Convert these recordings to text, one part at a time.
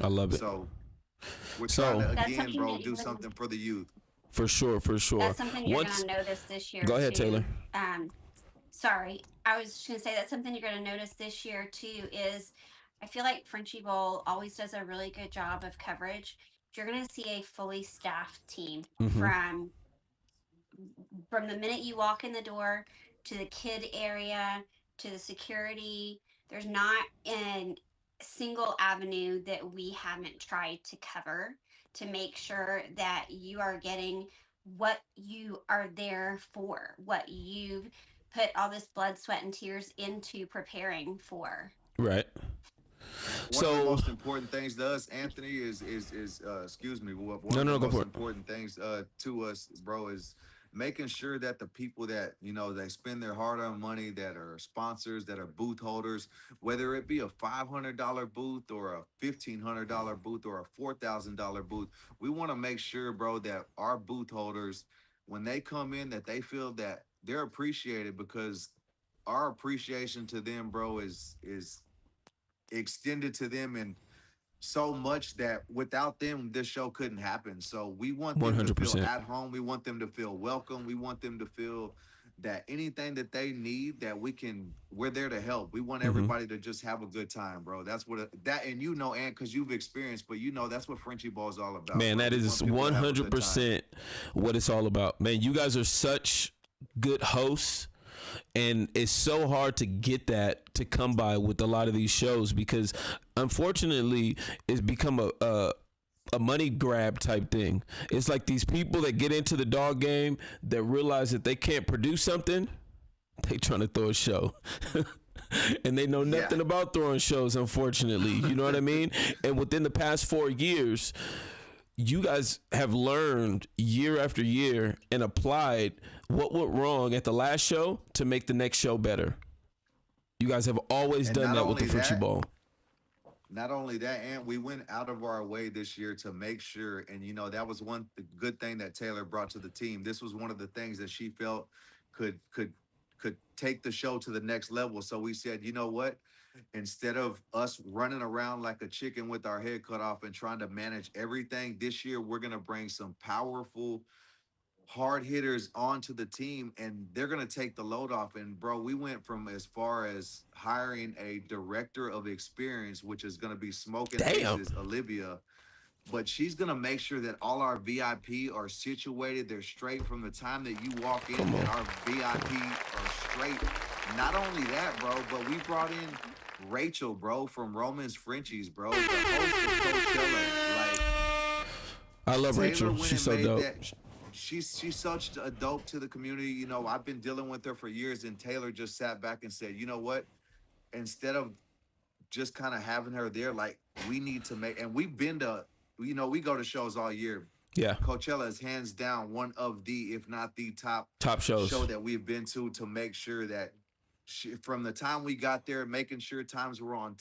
I love it. So we're trying So to That's again, something bro, that do something for the youth. for sure, for sure. that's something you're Once, gonna notice this year go ahead, too. Taylor. Um, Sorry, I was just gonna say that's something you're gonna notice this year too. Is I feel like Frenchie Bowl always does a really good job of coverage. You're gonna see a fully staffed team Mm-hmm. from the minute you walk in the door to the kid area to the security. There's not a single avenue that we haven't tried to cover to make sure that you are getting what you are there for, what you've put all this blood, sweat, and tears into preparing for. Right. One of the So most important things to us, Anthony, is excuse me. One no, of the no, go most for it. important things to us, bro, is making sure that the people that they spend their hard-earned money, that are sponsors, that are booth holders, whether it be a $500 booth or a $1,500 booth or a $4,000 booth, we want to make sure, bro, that our booth holders, when they come in, that they feel that they're appreciated, because our appreciation to them, bro, is extended to them and so much that without them this show couldn't happen. So we want One them to hundred feel percent. at home, we want them to feel welcome, we want them to feel that anything that they need, that we're there to help. We want Mm-hmm. everybody to just have a good time, bro. That's what that, and and because you've experienced, but that's what Frenchie Ball is all about, Man, bro. that We is want people to one have a hundred good time. percent what it's all about. Man, you guys are such good hosts, and it's so hard to get that to come by with a lot of these shows because unfortunately it's become a money grab type thing. It's like these people that get into the dog game that realize that they can't produce something, they trying to throw a show. And they know Yeah. nothing about throwing shows, unfortunately. You know what I mean? And within the past 4 years, you guys have learned year after year and applied what went wrong at the last show to make the next show better. You guys have always And done that with the Frenchie Ball. not only that, and we went out of our way this year to make sure, and that was one good thing that Taylor brought to the team. This was one of the things that she felt could take the show to the next level. So we said, you know what? Instead of us running around like a chicken with our head cut off and trying to manage everything, this year we're gonna bring some powerful hard hitters onto the team, and they're going to take the load off. And bro, we went from as far as hiring a director of experience, which is going to be Smoking Damn. Aces Olivia, but she's going to make sure that all our VIP are situated, they're straight from the time that you walk in, that our VIP are straight. Not only that, bro, but we brought in Rachel, bro, from Roman's Frenchies, bro, the host of Coachella. Like, I love Taylor Rachel. went She's and so made dope. that. She's such a dope to the community. I've been dealing with her for years, and Taylor just sat back and said, you know what? Instead of just kind of having her there, like, we need to make, and we've been to, we go to shows all year. Yeah. Coachella is hands down one of the, if not the Top shows. show that we've been to make sure that from the time we got there, making sure things were on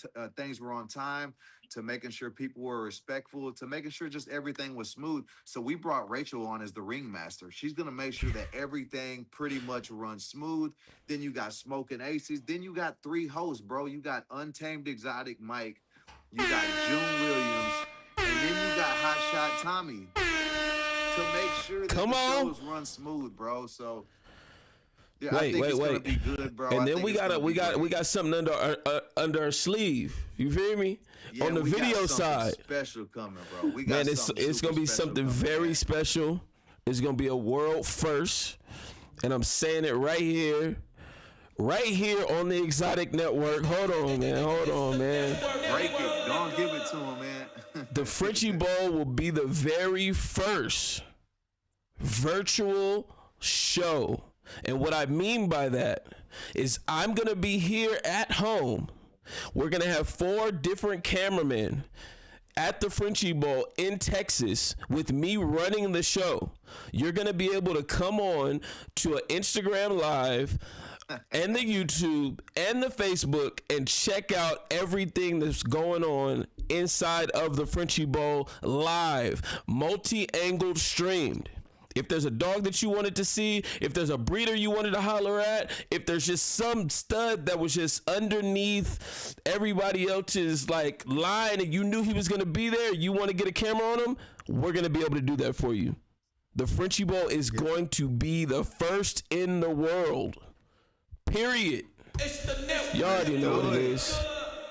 time, to making sure people were respectful, to making sure just everything was smooth. So we brought Rachel on as the ringmaster. She's gonna make sure that everything pretty much runs smooth. Then you got Smoking Aces. Then you got 3 hosts, bro. You got Untamed Exotic Mike. You got June Williams, and then you got Hot Shot Tommy to make sure that Come the on. shows run smooth, bro. So. Yeah, I Wait, think wait, it's gonna wait. be good, bro. And I then think we it's got gonna be great. we got something under our sleeve. You feel me? Yeah, On the we got video something side, special coming, bro. We got man, it's something gonna super be special something coming, very man. special. It's gonna be a world first, and I'm saying it right here on the Exotic Network. Hold on, man. Break it. Don't give it to him, man. The Frenchie Bowl will be the very first virtual show. And what I mean by that is I'm going to be here at home. We're going to have 4 different cameramen at the Frenchie Bowl in Texas with me running the show. You're going to be able to come on to an Instagram Live and the YouTube and the Facebook and check out everything that's going on inside of the Frenchie Bowl live, multi-angled streamed. If there's a dog that you wanted to see, if there's a breeder you wanted to holler at, if there's just some stud that was just underneath everybody else's like line and you knew he was gonna be there, you want to get a camera on him, we're gonna be able to do that for you. The Frenchie Bowl is going to be the first in the world. Period. You already know what it is.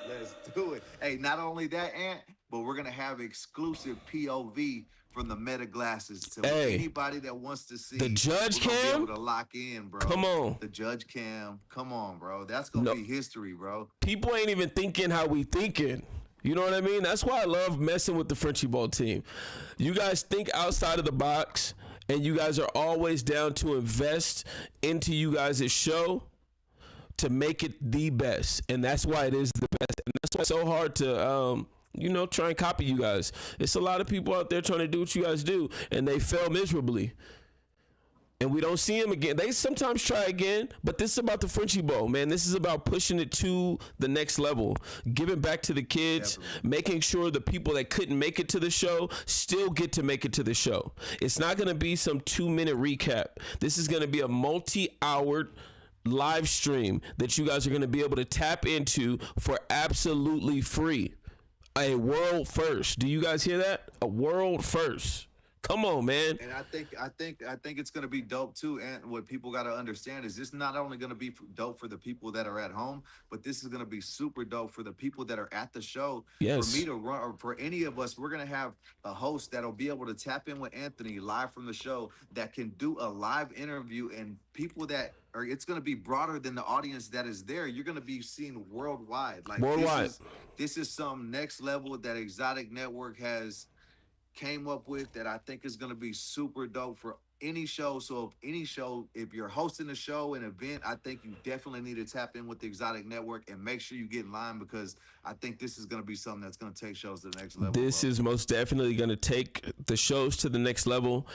Let's do it. Hey, not only that, Ant, but we're gonna have exclusive POV from the Meta glasses to anybody that wants to see the judge we're gonna cam. be able to lock in, bro. Come on, the judge cam. Come on, bro. That's gonna be history, bro. People ain't even thinking how we thinking. You know what I mean? That's why I love messing with the Frenchie Bowl team. You guys think outside of the box, and you guys are always down to invest into you guys' show to make it the best. And that's why it is the best. And that's why it's so hard to, try and copy you guys. It's a lot of people out there trying to do what you guys do, and they fail miserably. And we don't see them again. They sometimes try again, but this is about the Frenchie Bowl, man. This is about pushing it to the next level, giving back to the kids, making sure the people that couldn't make it to the show still get to make it to the show. It's not going to be some 2-minute recap. This is going to be a multi-hour live stream that you guys are going to be able to tap into for absolutely free. A world first. Do you guys hear that? A world first. Come on, man. And I think it's gonna be dope too. And what people got to understand is this not only gonna be dope for the people that are at home, but this is gonna be super dope for the people that are at the show. Yes. For me to run, or for any of us, we're gonna have a host that'll be able to tap in with Anthony live from the show that can do a live interview, and people that are, it's gonna be broader than the audience that is there. You're gonna be seen worldwide. Like worldwide. This is some next level that Exotic Network has came up with that I think is going to be super dope for any show. So if you're hosting a show, an event, I think you definitely need to tap in with the Exotic Network and make sure you get in line, because I think this is going to be something that's going to take shows to the next level. This is most definitely going to take the shows to the next level,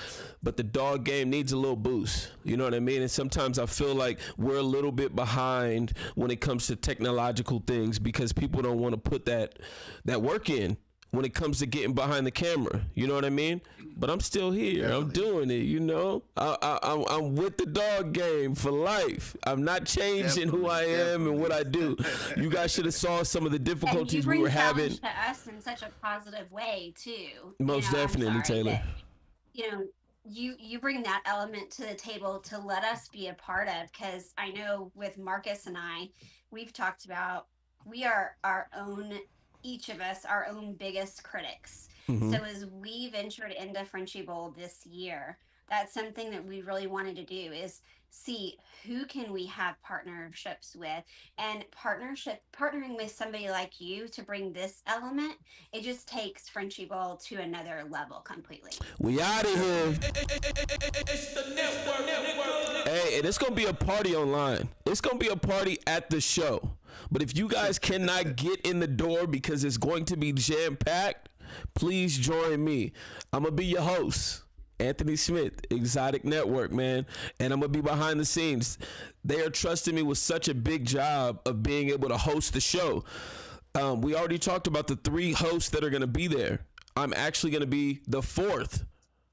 but the dog game needs a little boost. You know what I mean? And sometimes I feel like we're a little bit behind when it comes to technological things because people don't want to put that work in when it comes to getting behind the camera. You know what I mean? But I'm still here. Definitely. I'm doing it, you know? I'm with the dog game for life. I'm not changing who I am and what I do. You guys should have saw some of the difficulties we were having. To us in such a positive way, too. Most definitely, Taylor. You bring that element to the table to let us be a part of, because I know with Marcus and I, we've talked about we are each of us our own biggest critics. Mm-hmm. So as we ventured into Frenchie Bowl this year, that's something that we really wanted to do is see who can we have partnerships with, and partnering with somebody like you to bring this element, it just takes Frenchie Bowl to another level completely. We out of here. It's the network. Hey, and it's gonna be a party online. It's gonna be a party at the show. But if you guys cannot get in the door because it's going to be jam-packed, please join me. I'm going to be your host, Anthony Smith, Exotic Network, man. And I'm going to be behind the scenes. They are trusting me with such a big job of being able to host the show. We already talked about the 3 hosts that are going to be there. I'm actually going to be the 4th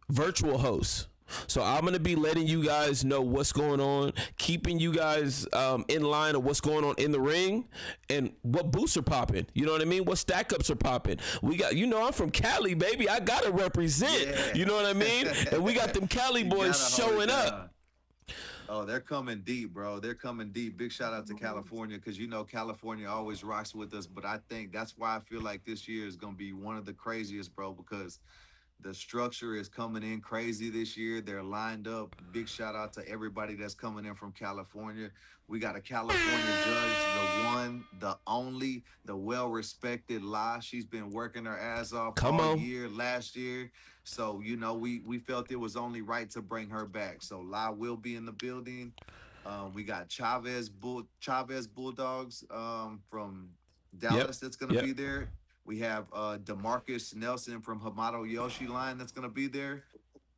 virtual host. So I'm going to be letting you guys know what's going on, keeping you guys in line of what's going on in the ring and what boosts are popping. You know what I mean? What stack ups are popping. We got, I'm from Cali, baby. I got to represent. Yeah. You know what I mean? And we got them Cali boys showing up. Oh, they're coming deep, bro. They're coming deep. Big shout out to California, because California always rocks with us. But I think that's why I feel like this year is going to be one of the craziest, bro, because the structure is coming in crazy this year. They're lined up. Big shout out to everybody that's coming in from California. We got a California judge, the one, the only, the well-respected La. She's been working her ass off all year, last year. So, we felt it was only right to bring her back. So La will be in the building. We got Chavez Bulldogs from Dallas that's going to be there. We have DeMarcus Nelson from Hamato Yoshi line that's going to be there.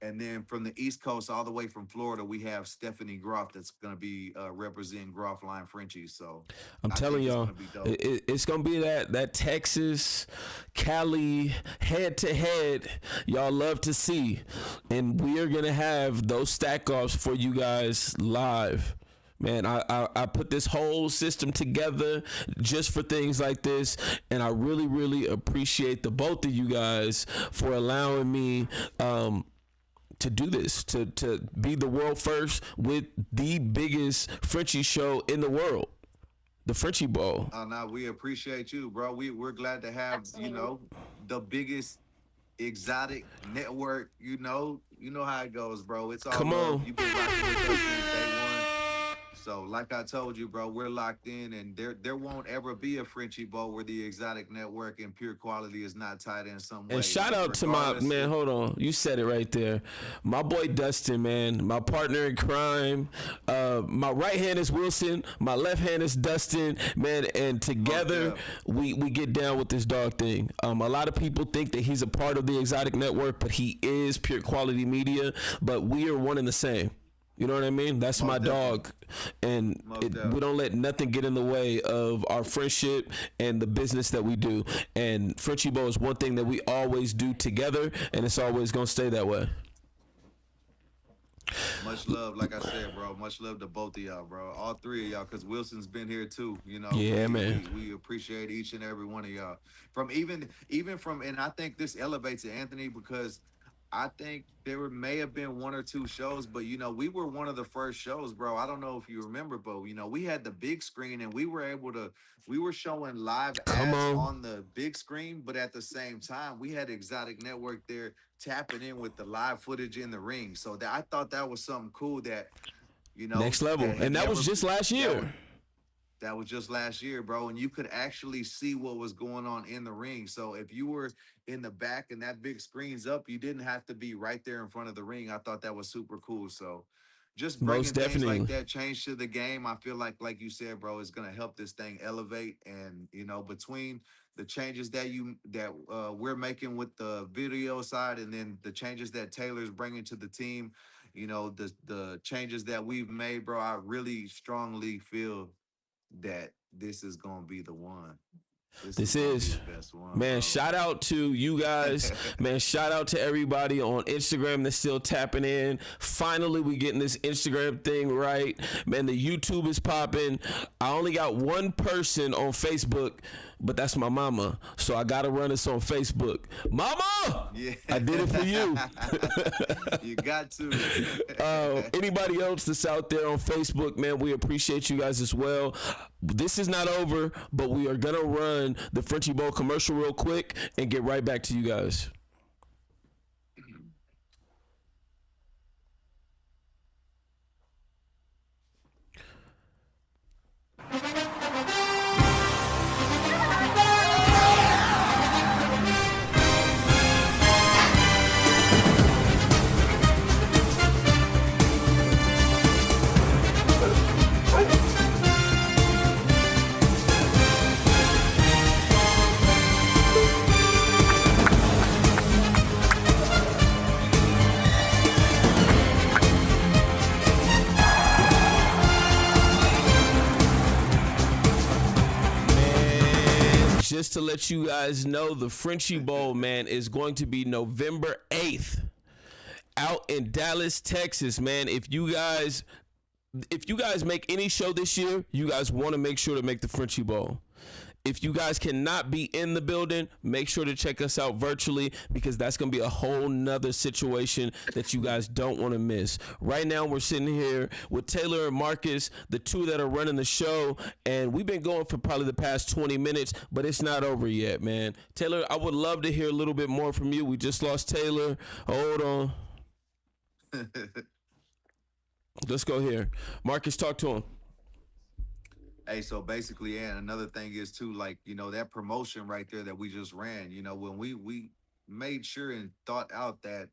And then from the East Coast all the way from Florida, we have Stephanie Groff that's going to be representing Groff Line Frenchies. So I'm I telling think it's going y'all, to be dope. it's gonna be that Texas, Cali head to head. Y'all love to see, and we are gonna have those stack offs for you guys live. Man, I put this whole system together just for things like this, and I really appreciate the both of you guys for allowing me to do this, to be the world first with the biggest Frenchie show in the world, the Frenchie Bowl. Oh no, we appreciate you, bro. We're glad to have, Absolutely. the biggest exotic network. You know how it goes, bro. It's all Come love. on. You've been rocking with us since day one. So, like I told you, bro, we're locked in, and there won't ever be a Frenchie Bowl where the exotic network and pure quality is not tied in some And way. shout Like out to my regardless, man, if hold on. You said it right there. My boy Dustin, man, my partner in crime. My right hand is Wilson, my left hand is Dustin, man, and most together deaf, we get down with this dog thing. A lot of people think that he's a part of the Exotic Network, but he is Pure Quality Media, but we are one and the same. You know what I mean? That's my most definitely, dog, and most deaf. we don't let nothing get in the way of our friendship and the business that we do. And Frenchie Bowl is one thing that we always do together, and it's always gonna stay that way. Much love, like I said, bro. Much love to both of y'all, bro. All three of y'all, because Wilson's been here too. Yeah, man. We appreciate each and every one of y'all. From even from, and I think this elevates it, Anthony, because I think may have been one or two shows, but we were one of the first shows, bro. I don't know if you remember, but we had the big screen and we were showing live Come ads on, on the big screen, but at the same time, we had Exotic Network there tapping in with the live footage in the ring. So that I thought that was something cool next level, that had and that was never just last that was year. that was just last year, bro. And you could actually see what was going on in the ring. So if you were in the back and that big screen's up, you didn't have to be right there in front of the ring. I thought that was super cool. So just Most bringing things like definitely. that change to the game, I feel like you said, bro, is going to help this thing elevate. And between the changes that we're making with the video side, and then the changes that Taylor's bringing to the team, the changes that we've made, bro, I really strongly feel that this is gonna be the one. This is This gonna be is, the best one, man, bro. shout out to you guys. Man, shout out to everybody on Instagram that's still tapping in. Finally, we getting this Instagram thing right. Man, the YouTube is popping. I only got one person on Facebook, but that's my mama. So I gotta run this on Facebook. Mama! Yeah, I did it for you. you got to. Anybody else that's out there on Facebook, man, we appreciate you guys as well. This is not over, but we are gonna run the Frenchie Bowl commercial real quick and get right back to you guys. Man, just to let you guys know, the Frenchie Bowl, man, is going to be November 8th out in Dallas, Texas, man. If you guys make any show this year, you guys want to make sure to make the Frenchie Bowl. If you guys cannot be in the building, make sure to check us out virtually, because that's going to be a whole nother situation that you guys don't want to miss. Right now, we're sitting here with Taylor and Marcus, the two that are running the show, and we've been going for probably the past 20 minutes, but it's not over yet, man. Taylor, I would love to hear a little bit more from you. We just lost Taylor. Hold on. Let's go here. Marcus, talk to him. Hey, so basically, and another thing is too, like, that promotion right there that we just ran, when we made sure and thought out that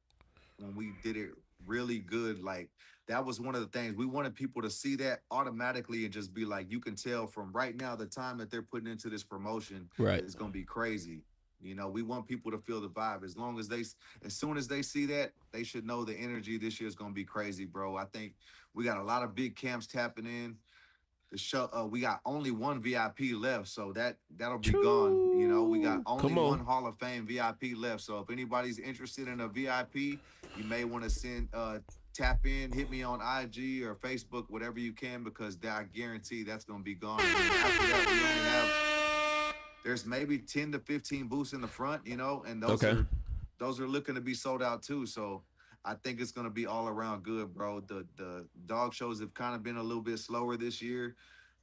when we did it really good, like that was one of the things we wanted people to see that automatically and just be like, you can tell from right now the time that they're putting into this promotion Right. is gonna be crazy. You know, we want people to feel the vibe. As soon as they see that, they should know the energy this year is gonna be crazy, bro. I think we got a lot of big camps tapping in. The show, we got only one VIP left, so that'll be gone. You know, we got True. only Come one on. Hall of Fame VIP left. So if anybody's interested in a VIP, you may want to send tap in, hit me on IG or Facebook, whatever you can, because I guarantee that's gonna be gone. And then after that, we only have there's maybe 10 to 15 booths in the front, you know, and those Okay. are those are looking to be sold out too. So I think it's gonna be all around good, bro. The dog shows have kind of been a little bit slower this year,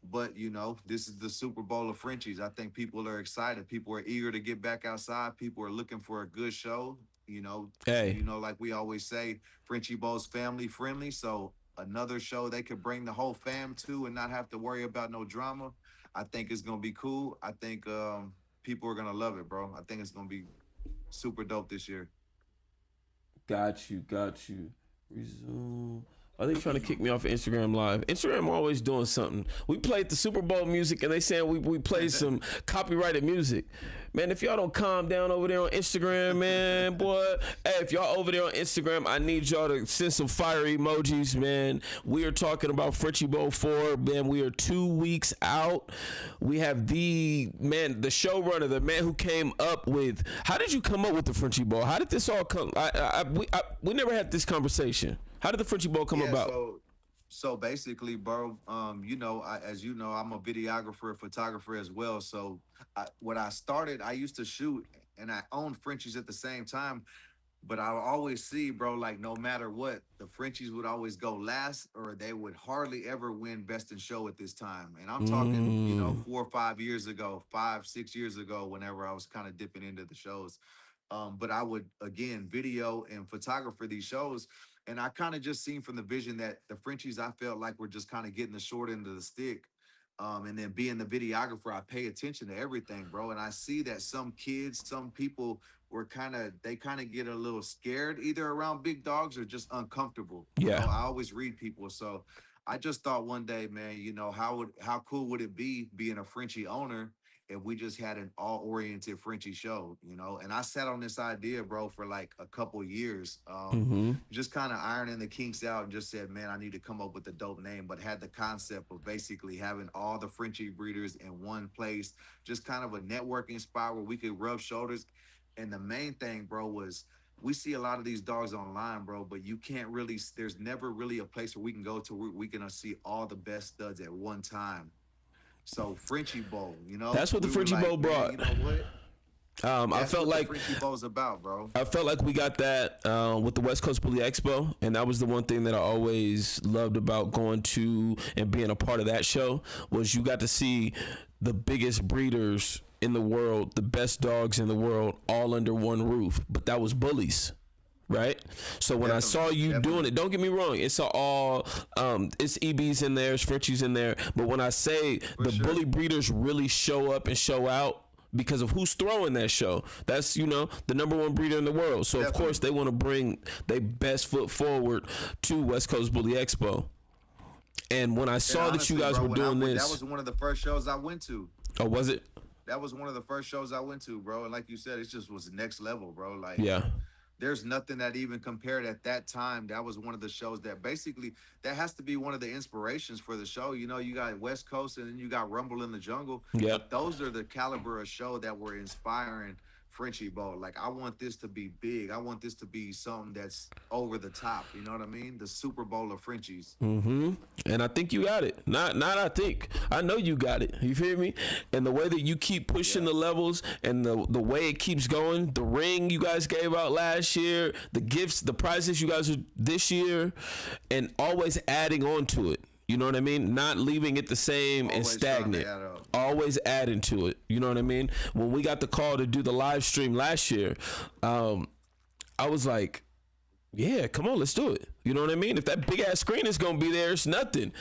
but you know, this is the Super Bowl of Frenchies. I think people are excited. People are eager to get back outside. People are looking for a good show. Hey, Like we always say, Frenchie Bowl's family friendly. So another show they could bring the whole fam to and not have to worry about no drama. I think it's gonna be cool. I think people are gonna love it, bro. I think it's gonna be super dope this year. got you, got you. Resume. Are they trying to kick me off of Instagram Live? Instagram always doing something. We played the Super Bowl music and they saying we played some copyrighted music. Man, if y'all don't calm down over there on Instagram, man, boy. Hey, if y'all over there on Instagram, I need y'all to send some fire emojis, man. We are talking about Frenchie Bowl 4, man. We are 2 weeks out. We have the showrunner, the man who came up with. How did you come up with the Frenchie Bowl? How did this all come? We never had this conversation. How did the Frenchie Bowl come Yeah, about? so basically, bro, as you know, I'm a videographer, photographer as well. So what I started, I used to shoot and I owned Frenchies at the same time. But I always see, bro, like no matter what, the Frenchies would always go last or they would hardly ever win best in show at this time. And I'm talking, Mm, 4 or 5 years ago, 5, 6 years ago, whenever I was kind of dipping into the shows. But I would again video and photographer these shows. And I kind of just seen from the vision that the Frenchies I felt like were just kind of getting the short end of the stick. And then being the videographer, I pay attention to everything, bro. And I see that some kids, some people they kind of get a little scared either around big dogs or just uncomfortable. yeah. I always read people. So I just thought one day, man, how cool would it be being a Frenchie owner if we just had an all-oriented Frenchie show, And I sat on this idea, bro, for like a couple years. Mm-hmm. Just kind of ironing the kinks out and just said, man, I need to come up with a dope name, but had the concept of basically having all the Frenchie breeders in one place, just kind of a networking spot where we could rub shoulders. And the main thing, bro, was we see a lot of these dogs online, bro, but you can't really, there's never really a place where we can go to where we can see all the best studs at one time. So Frenchie Bowl, That's what the we were Frenchie like, Bowl man, brought. you know what? I That's felt what the like Frenchie Bowl's about, bro. we got that with the West Coast Bully Expo, and that was the one thing that I always loved about going to and being a part of that show was you got to see the biggest breeders in the world, the best dogs in the world, all under one roof. But that was bullies. Right, so when I saw you doing it, don't get me wrong, it's all it's EBs in there, it's Frenchies in there, but when I say For the sure. bully breeders really show up and show out because of who's throwing that show, that's the number one breeder in the world, so of course Definitely. they want to bring their best foot forward to West Coast Bully Expo. And when I And saw that you honestly, guys bro, were when I doing went, that this, was one of the first shows I went to. oh, was it? That was one of the first shows I went to, bro. And like you said, it just was next level, bro. Like Yeah. there's nothing that even compared at that time. That was one of the shows that basically that has to be one of the inspirations for the show. You got West Coast and then you got Rumble in the Jungle. Yep. But those are the caliber of show that were inspiring Frenchie Bowl. Like I want this to be big. I want this to be something that's over the top. You know what I mean? The Super Bowl of Frenchies. Mm-hmm. And I think you got it. Not I think. I know you got it. You feel me? And the way that you keep pushing the levels and the way it keeps going, the ring you guys gave out last year, the gifts, the prizes you guys are this year, and always adding on to it. You know what I mean? Not leaving it the same and Always trying to stagnant. add up. Always adding to it. You know what I mean? When we got the call to do the live stream last year, I was like, yeah, come on, let's do it. You know what I mean? If that big ass screen is gonna be there, it's nothing.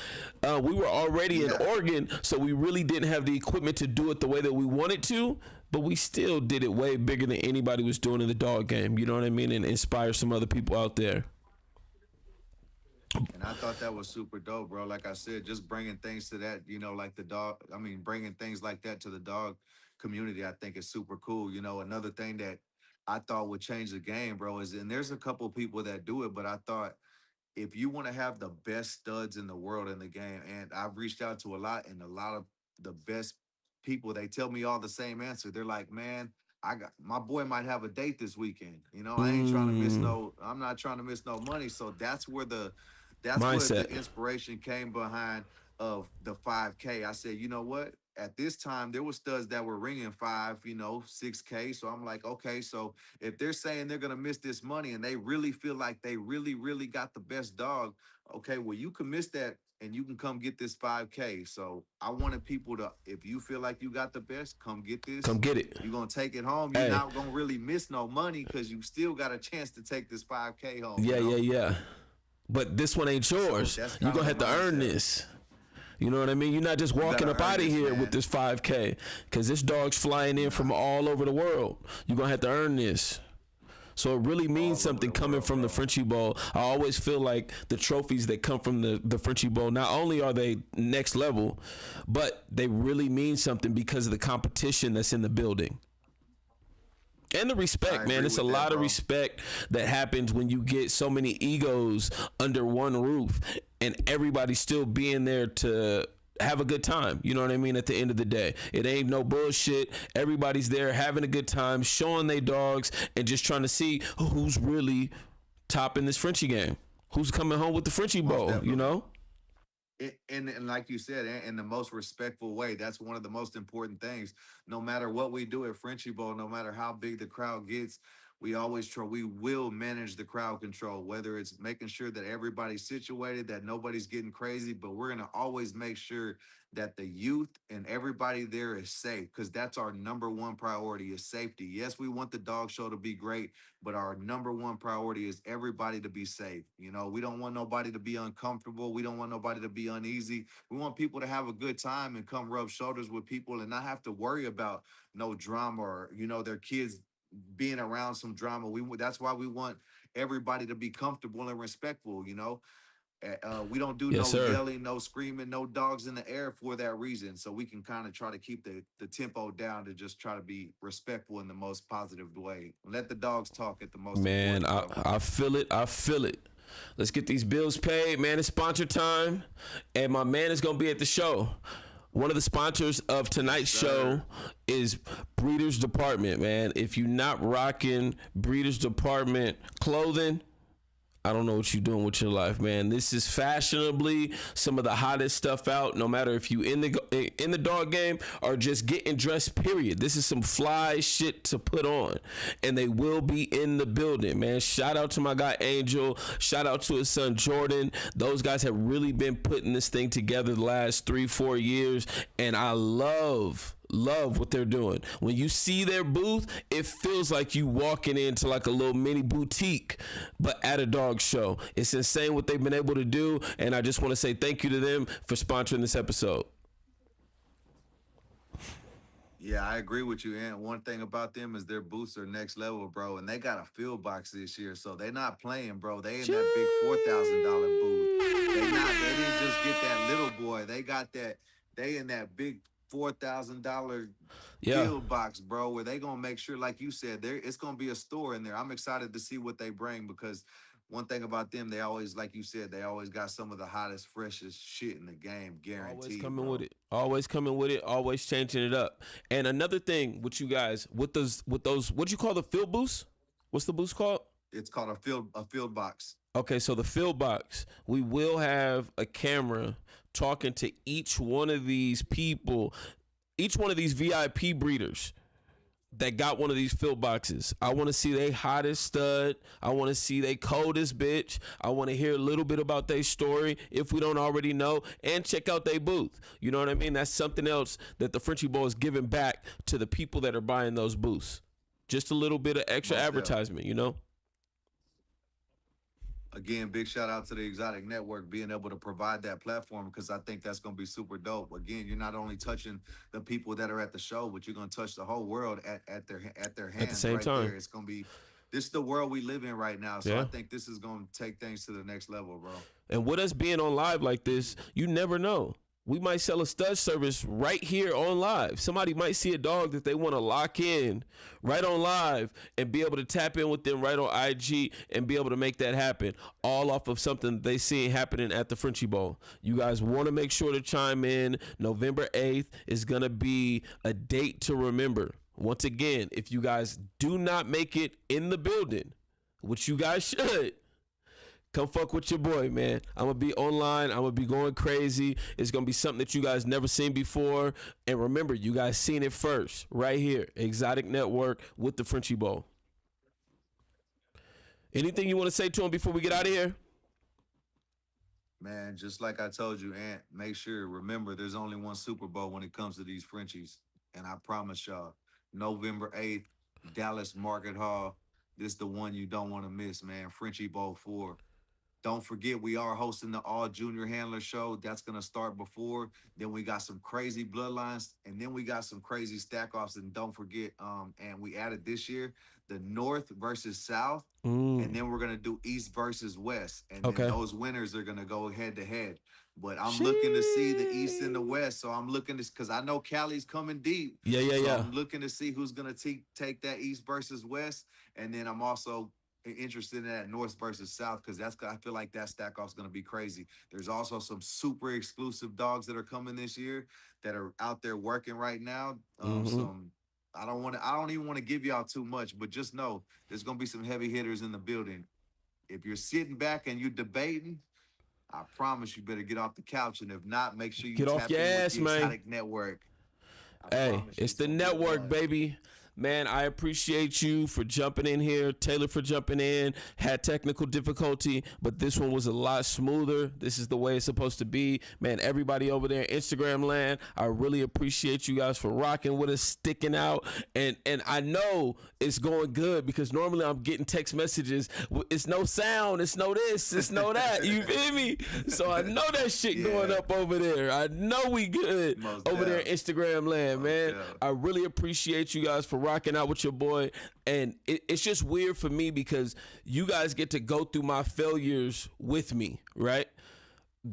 We were already in Oregon, so we really didn't have the equipment to do it the way that we wanted to, but we still did it way bigger than anybody was doing in the dog game. You know what I mean? And inspire some other people out there. And I thought that was super dope, bro. Like I said, just bringing things to that, like the dog. I mean, bringing things like that to the dog community, I think is super cool. You know, another thing that I thought would change the game, bro, is, and there's a couple of people that do it, but I thought if you want to have the best studs in the world in the game, and I've reached out to a lot, and a lot of the best people, they tell me all the same answer. They're like, man, I got my boy might have a date this weekend. You know, I ain't trying to miss Mm, no, I'm not trying to miss no money. So that's where the mindset. inspiration came behind of the 5K. I said, you know what? At this time, there were studs that were ringing 6K. So I'm like, okay, so if they're saying they're gonna miss this money and they really feel like they really, really got the best dog, okay, well, you can miss that and you can come get this 5K. So I wanted people to, if you feel like you got the best, come get Come this. get it. You're gonna take it home. You're Hey, not gonna really miss no money because you still got a chance to take this 5K home, yeah, you yeah, know? yeah. But this one ain't So yours. that's You kind of gonna the have to earn mindset. this. You know what I mean? You're not just You walking gotta up earn out of this, here with man. this 5K because this dog's flying in from Nah, all over the world. You're gonna have to earn this. So it really means all over something the coming world, from the bro. Frenchie Bowl. I always feel like the trophies that come from the Frenchie Bowl, not only are they next level, but they really mean something because of the competition that's in the building. And the I respect, man. agree It's a with that, lot of bro. respect that happens when you get so many egos under one roof and everybody still being there to have a good time. You know what I mean? At the end of the day, it ain't no bullshit. Everybody's there having a good time, showing they dogs, and just trying to see who's really topping this Frenchie game. Who's coming home with the Frenchie Most bowl, you definitely. know? And like you said, in the most respectful way. That's one of the most important things. No matter what we do at Frenchie Bowl, no matter how big the crowd gets, we always try. We will manage the crowd control, whether it's making sure that everybody's situated, that nobody's getting crazy. But we're gonna always make sure that the youth and everybody there is safe, because that's our number one priority is safety. Yes, we want the dog show to be great, but our number one priority is everybody to be safe. You know, we don't want nobody to be uncomfortable. We don't want nobody to be uneasy. We want people to have a good time and come rub shoulders with people and not have to worry about no drama or, their kids being around some drama. That's why we want everybody to be comfortable and respectful. We don't do Yes, no sir. yelling, no screaming, no dogs in the air for that reason. So we can kind of try to keep the tempo down to just try to be respectful in the most positive way. Let the dogs talk at the most Man, important, I, bro. I feel it. I feel it. Let's get these bills paid, man. It's sponsor time, and my man is gonna be at the show. One of the sponsors of Yes, tonight's show sir. is Breeders Department, man. If you're not rocking Breeders Department clothing, I don't know what you're doing with your life, man. This is fashionably some of the hottest stuff out. No matter if you in the dog game or just getting dressed. Period. This is some fly shit to put on, and they will be in the building, man. Shout out to my guy Angel. Shout out to his son Jordan. Those guys have really been putting this thing together the last 3-4 years, and I love what they're doing. When you see their booth, it feels like you walking into like a little mini boutique, but at a dog show. It's insane what they've been able to do, and I just want to say thank you to them for sponsoring this episode. Yeah, I agree with you. And one thing about them is their boosts are next level, bro. And they got a field box this year, so they not playing, bro. They in that big $4,000 booth. They didn't just get that little boy. They got that. They in that big $4,000 Yeah. field box, bro. Where they gonna make sure, like you said, there it's gonna be a store in there. I'm excited to see what they bring because one thing about them, they always, like you said, they always got some of the hottest, freshest shit in the game, Always guaranteed, coming with bro. it. Always coming with it. Always changing it up. And another thing with you guys, with those, what you call the field boost? What's the boost called? It's called a field box. Okay, so the field box, we will have a camera talking to each one of these people, each one of these VIP breeders that got one of these field boxes. I want to see they hottest stud. I want to see they coldest bitch. I want to hear a little bit about their story if we don't already know, and check out their booth. You know what I mean? That's something else that the Frenchie Bowl is giving back to the people that are buying those booths. Just a little bit of extra Most deaf. advertisement, you know? Again, big shout out to the Exotic Network being able to provide that platform because I think that's going to be super dope. Again, you're not only touching the people that are at the show, but you're going to touch the whole world at their At the hands same right time. there. It's going to be this is the world we live in right now. So I Yeah. think this is going to take things to the next level, bro. And with us being on live like this, you never know. We might sell a stud service right here on live. Somebody might see a dog that they want to lock in right on live and be able to tap in with them right on IG and be able to make that happen, all off of something they see happening at the Frenchie Bowl. You guys want to make sure to chime in. November 8th is going to be a date to remember. Once again, if you guys do not make it in the building, which you guys should, come fuck with your boy, man. I'm going to be online. I'm going to be going crazy. It's going to be something that you guys never seen before. And remember, you guys seen it first right here. Exotic Network with the Frenchie Bowl. Anything you want to say to him before we get out of here? Man, just like I told you, Ant, make sure, remember, there's only one Super Bowl when it comes to these Frenchies. And I promise y'all, November 8th, Dallas Market Hall. This is the one you don't want to miss, man. Frenchie Bowl 4. Don't forget, we are hosting the All Junior Handler Show. That's going to start before. Then we got some crazy bloodlines, and then we got some crazy stack-offs. And don't forget, and we added this year, the North versus South, and then we're going to do East versus West. And then those winners are going to go head-to-head. But I'm looking to see the East and the West, so I'm looking to, because I know Cali's coming deep. So I'm looking to see who's going to take that East versus West, and then I'm also interested in that North versus South, because I feel like that stack off is going to be crazy. There's also some super exclusive dogs that are coming this year that are out there working right now. I don't even want to give y'all too much, but just know there's going to be some heavy hitters in the building. If you're sitting back and you're debating, I promise you better get off the couch, and if not, make sure you get off your ass, man. Exotic Network. Hey, it's the network, baby. Man, I appreciate you for jumping in here. Taylor for jumping in. Had technical difficulty, but this one was a lot smoother. This is the way it's supposed to be. Man, everybody over there in Instagram land, I really appreciate you guys for rocking with us, sticking out. And I know it's going good, because normally I'm getting text messages. It's no sound. It's no this. It's no that. You feel me? So I know that shit going up over there. I know we good over there in Instagram land, man. I really appreciate you guys for rocking out with your boy. And it's just weird for me, because you guys get to go through my failures with me, right?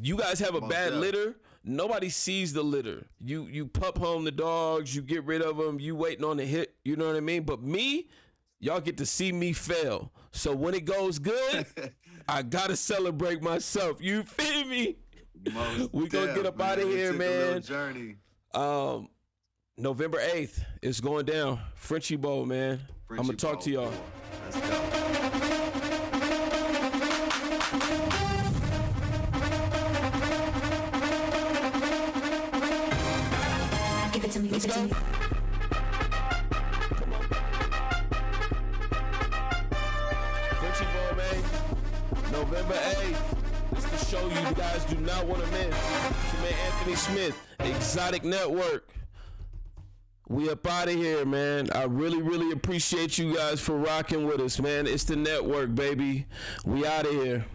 You guys have a bad litter. Nobody sees the litter. You pup home the dogs, you get rid of them, you waiting on the hit, you know what I mean? But me, y'all get to see me fail. So when it goes good, I gotta celebrate myself. You feel me? We gonna get up out of here, man. November 8th, it's going down. Frenchie Bowl, man. I'm going to talk to y'all. Let's go. Give it to me, give it to me. Frenchie Bowl, man. November 8th. It's the show you guys do not want to miss. It's your man Anthony Smith, Exotic Network. We up out of here, man. I really, really appreciate you guys for rocking with us, man. It's the network, baby. We out of here.